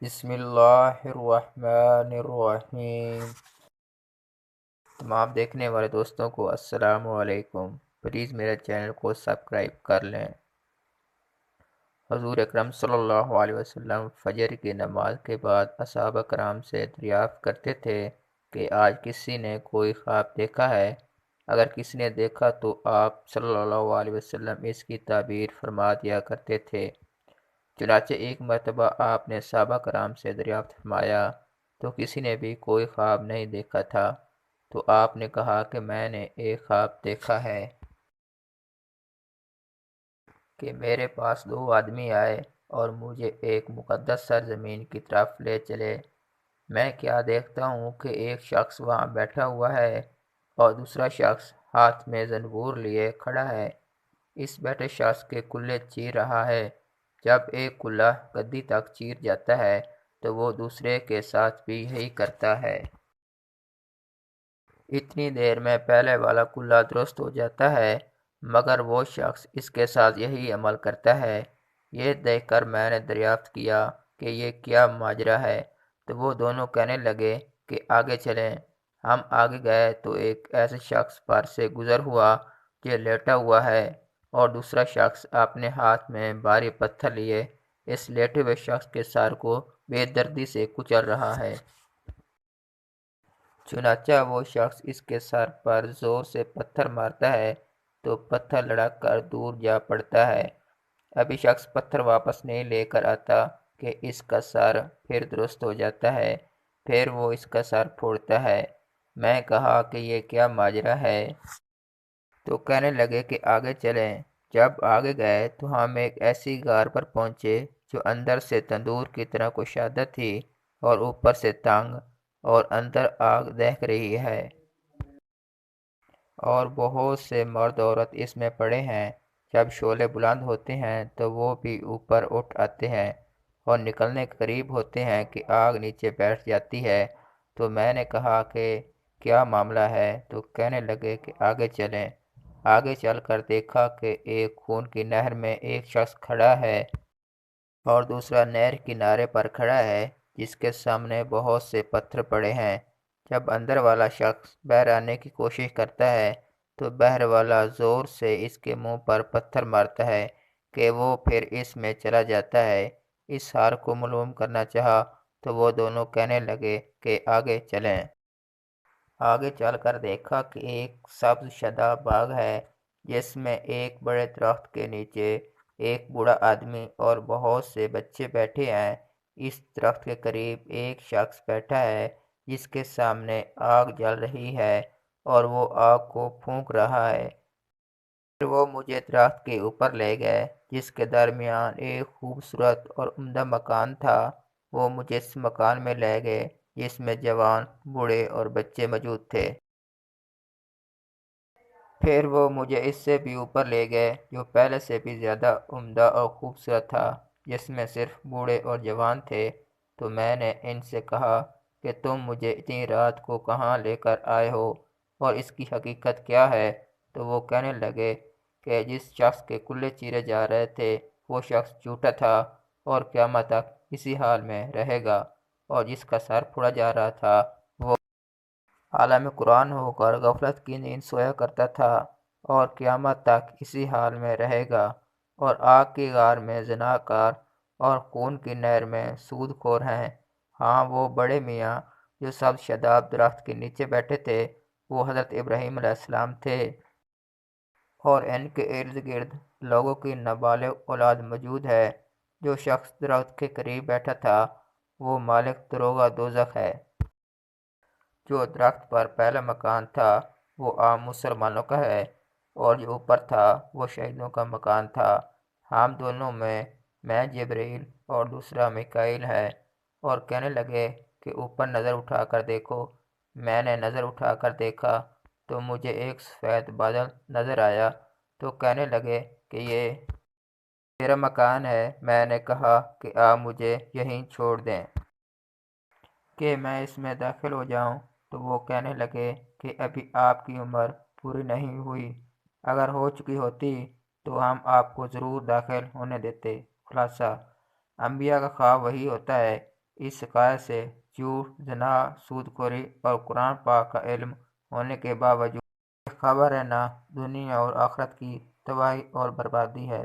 بسم اللہ الرحمن الرحیم۔ تمام دیکھنے والے دوستوں کو السلام علیکم۔ پلیز میرے چینل کو سبسکرائب کر لیں۔ حضور اکرم صلی اللہ علیہ وسلم فجر کی نماز کے بعد اصحابہ کرام سے دریافت کرتے تھے کہ آج کسی نے کوئی خواب دیکھا ہے؟ اگر کسی نے دیکھا تو آپ صلی اللہ علیہ وسلم اس کی تعبیر فرما دیا کرتے تھے۔ چنانچہ ایک مرتبہ آپ نے صحابہ کرام سے دریافت فرمایا تو کسی نے بھی کوئی خواب نہیں دیکھا تھا، تو آپ نے کہا کہ میں نے ایک خواب دیکھا ہے کہ میرے پاس دو آدمی آئے اور مجھے ایک مقدس سرزمین کی طرف لے چلے۔ میں کیا دیکھتا ہوں کہ ایک شخص وہاں بیٹھا ہوا ہے اور دوسرا شخص ہاتھ میں زنبور لیے کھڑا ہے۔ اس بیٹھے شخص کے کلے چیر رہا ہے۔ جب ایک کلہ گدی تک چیر جاتا ہے تو وہ دوسرے کے ساتھ بھی یہی کرتا ہے۔ اتنی دیر میں پہلے والا کلہ درست ہو جاتا ہے، مگر وہ شخص اس کے ساتھ یہی عمل کرتا ہے۔ یہ دیکھ کر میں نے دریافت کیا کہ یہ کیا ماجرا ہے، تو وہ دونوں کہنے لگے کہ آگے چلیں۔ ہم آگے گئے تو ایک ایسے شخص پر سے گزر ہوا جو لیٹا ہوا ہے اور دوسرا شخص اپنے ہاتھ میں بھاری پتھر لیے اس لیٹے ہوئے شخص کے سر کو بے دردی سے کچل رہا ہے۔ چنانچہ وہ شخص اس کے سر پر زور سے پتھر مارتا ہے تو پتھر لڑک کر دور جا پڑتا ہے۔ ابھی شخص پتھر واپس نہیں لے کر آتا کہ اس کا سر پھر درست ہو جاتا ہے، پھر وہ اس کا سر پھوڑتا ہے۔ میں کہا کہ یہ کیا ماجرا ہے؟ تو کہنے لگے کہ آگے چلیں۔ جب آگے گئے تو ہم ایک ایسی غار پر پہنچے جو اندر سے تندور کی طرح کشادہ تھی اور اوپر سے تنگ، اور اندر آگ دہک رہی ہے اور بہت سے مرد عورت اس میں پڑے ہیں۔ جب شعلے بلند ہوتے ہیں تو وہ بھی اوپر اٹھ آتے ہیں اور نکلنے کے قریب ہوتے ہیں کہ آگ نیچے بیٹھ جاتی ہے۔ تو میں نے کہا کہ کیا معاملہ ہے؟ تو کہنے لگے کہ آگے چلیں۔ آگے چل کر دیکھا کہ ایک خون کی نہر میں ایک شخص کھڑا ہے اور دوسرا نہر کنارے پر کھڑا ہے جس کے سامنے بہت سے پتھر پڑے ہیں۔ جب اندر والا شخص باہر آنے کی کوشش کرتا ہے تو باہر والا زور سے اس کے منہ پر پتھر مارتا ہے کہ وہ پھر اس میں چلا جاتا ہے۔ اس حال کو معلوم کرنا چاہا تو وہ دونوں کہنے لگے کہ آگے چلیں۔ آگے چل کر دیکھا کہ ایک سبز شاداب باغ ہے جس میں ایک بڑے درخت کے نیچے ایک بوڑھا آدمی اور بہت سے بچے بیٹھے ہیں۔ اس درخت کے قریب ایک شخص بیٹھا ہے جس کے سامنے آگ جل رہی ہے اور وہ آگ کو پھونک رہا ہے۔ پھر وہ مجھے درخت کے اوپر لے گئے جس کے درمیان ایک خوبصورت اور عمدہ مکان تھا۔ وہ مجھے اس مکان میں لے گئے جس میں جوان، بوڑھے اور بچے موجود تھے۔ پھر وہ مجھے اس سے بھی اوپر لے گئے جو پہلے سے بھی زیادہ عمدہ اور خوبصورت تھا، جس میں صرف بوڑھے اور جوان تھے۔ تو میں نے ان سے کہا کہ تم مجھے اتنی رات کو کہاں لے کر آئے ہو اور اس کی حقیقت کیا ہے؟ تو وہ کہنے لگے کہ جس شخص کے کلے چیرے جا رہے تھے وہ شخص جھوٹا تھا اور قیامت تک اسی حال میں رہے گا، اور جس کا سر پھوڑا جا رہا تھا وہ عالم قرآن ہو کر غفلت کی نیند سویا کرتا تھا اور قیامت تک اسی حال میں رہے گا، اور آگ کی غار میں زناکار اور خون کی نہر میں سود خور ہیں۔ ہاں، وہ بڑے میاں جو سب شاداب درخت کے نیچے بیٹھے تھے وہ حضرت ابراہیم علیہ السلام تھے، اور ان کے ارد گرد لوگوں کی نابالغ اولاد موجود ہے۔ جو شخص درخت کے قریب بیٹھا تھا وہ مالک دروغ دوزخ ہے۔ جو درخت پر پہلا مکان تھا وہ عام مسلمانوں کا ہے، اور جو اوپر تھا وہ شہیدوں کا مکان تھا۔ ہم دونوں میں جبرائیل اور دوسرا میکائیل ہے، اور کہنے لگے کہ اوپر نظر اٹھا کر دیکھو۔ میں نے نظر اٹھا کر دیکھا تو مجھے ایک سفید بادل نظر آیا۔ تو کہنے لگے کہ یہ تیرا مکان ہے۔ میں نے کہا کہ آپ مجھے یہیں چھوڑ دیں کہ میں اس میں داخل ہو جاؤں۔ تو وہ کہنے لگے کہ ابھی آپ کی عمر پوری نہیں ہوئی، اگر ہو چکی ہوتی تو ہم آپ کو ضرور داخل ہونے دیتے۔ خلاصہ: انبیاء کا خواب وہی ہوتا ہے، اس شکایت سے جھوٹ، زنا، سود خوری اور قرآن پاک کا علم ہونے کے باوجود یہ خبر ہے نہ دنیا اور آخرت کی تباہی اور بربادی ہے۔